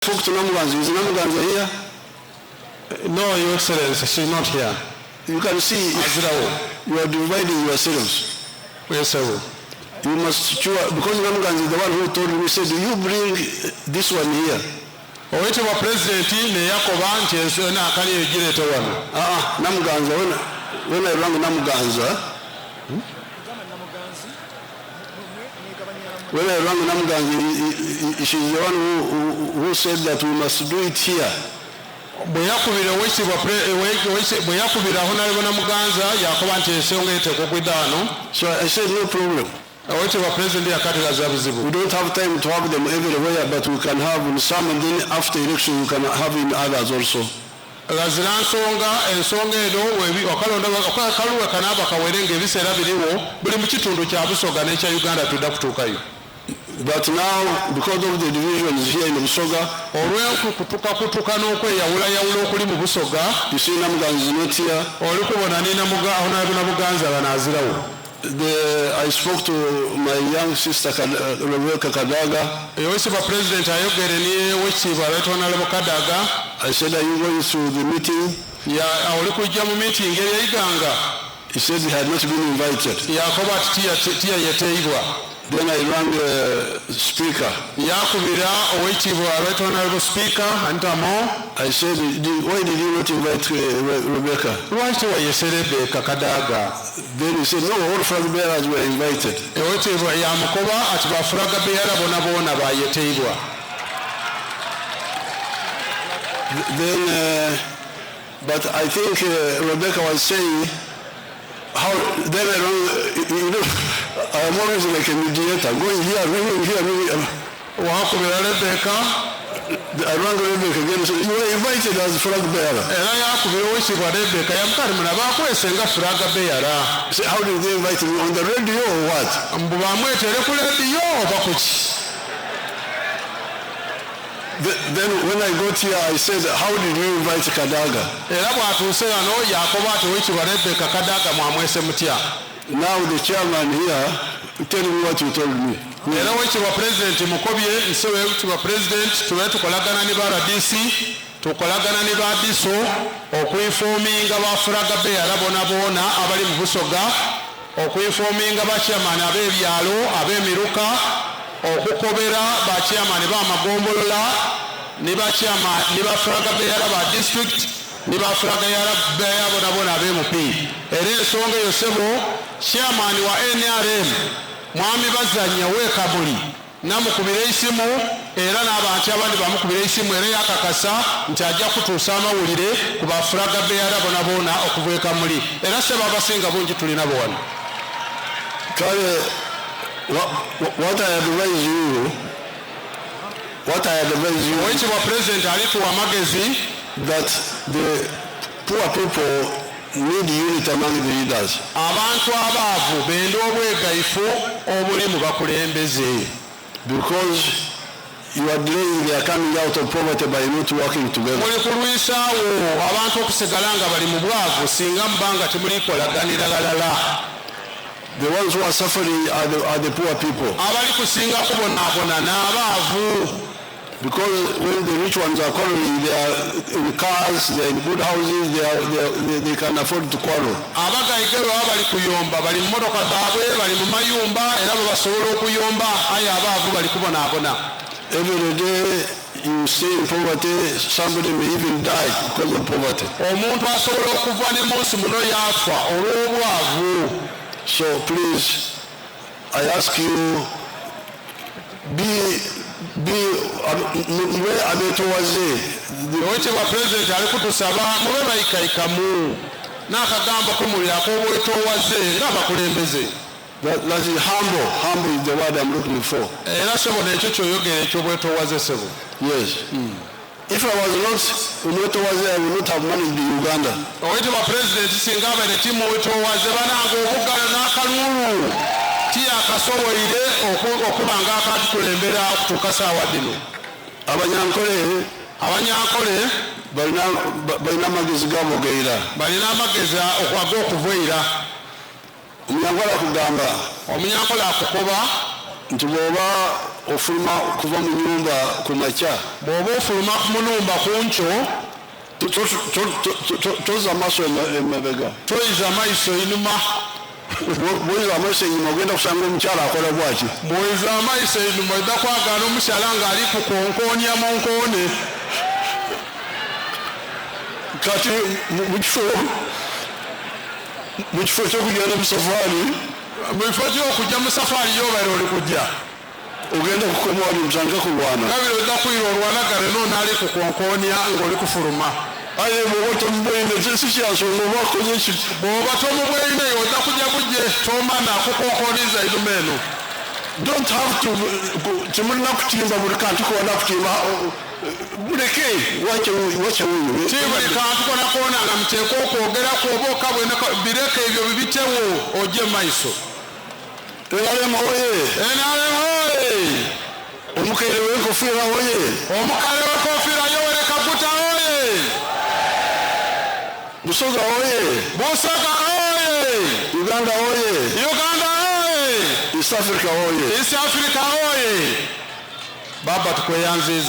Spoke to Namuganza. Is Namuganza here? No, Your Excellency, she's not here. You can see you are dividing yourselves. Yes, sir. You must choose, because Namuganza is the one who told me, said, do you bring this one here? Owete wa president ne yakoba nti ensona akali ejirete wano. Namuganza, when I rang Namuganza, when I rang Namuganza, she's the one who said that we must do it here. Bweyakubira honorable Namuganza yakoba nti ensonga eteekwa. So I said no problem. We don't have time to have them everywhere, but we can have in some, and then after election we can have in others also. But now, because of the divisions here in Busoga, you see Namuganza is not here. I spoke to my young sister Rebecca Kadaga. I said, are you going to the meeting? He said he had not been invited. Then I rang the speaker. I said, why did you not invite Rebecca? Then he said, no, all flag bearers were invited. Then, but I think Rebecca was saying, how then I'm always like a mediator, going here, ringing here. I rang Rebecca again. So you were invited as flag bearer. So how did they invite me? On the radio or what? Then when I got here, I said, how did you invite Kadaga? Now the chairman here, tell me what you told me. tukolagana ne badiso okuinforminga bafulaga beera bona abali mu Busoga, okuinforminga bachairman ab'ebyalo ab'emiruka, okukobera bachairman b'amagombolola ne bachairman ne bafulaga beera ba district ne bafulaga beera bona ab'MP. Era ensonga eyo sebo chairman wa NRM mwami Bazanya w'Ekabuli namukubira isimu era n'abantu abandi bamukubira isimu era yakakasa nti ajja kutuusa amawulire ku bafulaga beera bona okuva Ekamuli era sebo abasinga bungi tulina bona. Kale, what I advise you, Oweekitiibwa President alituwa amagezi that the poor people need unity among the leaders. Abantu abaavu benda obwegayifu obuli mu bakulembeze. Because you are delaying their coming out of poverty by not working together. Muli kulwisaawo abantu okusigala nga bali mu bwavu singa mubanga temulikolanira galala. The ones who are suffering are the poor people. Abali kusinga kubonaabona n'abaavu. Because when the rich ones are quarreling, they are in cars, they are in good houses, they can afford to quarrel. Abagayigero abali kuyomba bali mu motoka zaabwe bali mu mayumba era basobola okuyomba aye abaavu bali kubonaabona. Every day you stay in poverty, somebody may even die because of poverty. Omuntu asobola okuva ne munsi muno yafa olw'obwavu. So please, I ask you, mube abetowaze. Oweekitiibwa President ali kutusaba mube bayikaikamu n'akagambo kumulira ak'obwetowaze ng'abakulembeze. That is humble. Humble is the word I'm looking for. Era sebo nekyo kyoyogera eky'obwetowaze sebo. Yes. If I was not Wetowaze, I would not have managed the Uganda. Oweekitiibwa President singa abaire timu Wetowaze bananga obugalo n'akalulu tiyakasoboire okubanga akatukulembera okutuuka saawa dino. Abanyankole balina amagezi gabogeera. Balina amagezi ag'okuveera. Omunyankole akugamba omunyankole akukuba nti bw'oba ofuluma kuva mu nyumba ku makya bw'oba ofuluma ku munumba kuncho toza amaaso emabega toyiza amaiso inuma bwoyiza amaiso enyuma ogenda kusanga omukyala akola bwaki bwoyiza amaiso inuma odda kwagala omukyala ng'ali ku konkonya mu nkoone kati mu kifo ky'okugenda mu safaari mu kifo ky'okujja mu safaari yobaire oli kujja ogenda kukoma wali mutandika kulwana kabiri odda kuyira olwanagale noonaali ku konkonya ng'oli kufuluma aye bwoba tomubweyine sikyansonga oba akoze ki bw'oba tomubweyine odda kujja bujje tomana kukonkoniza inuma eno don't have to temulina kutimba buli kantu kona kutimba muleke wacha wuyo ti buli kantu kona kona nga muteeka okwogera kwoba okabwena bireka ebyo bibitewo ojje maiso NRM oye omukere w'enkofiira oye omukale w'enkofiira Yoweri Kaguta oye Busoga oye Busoga oye Uganda oye oye East Africa oye East Africa oye baba tukweyanziza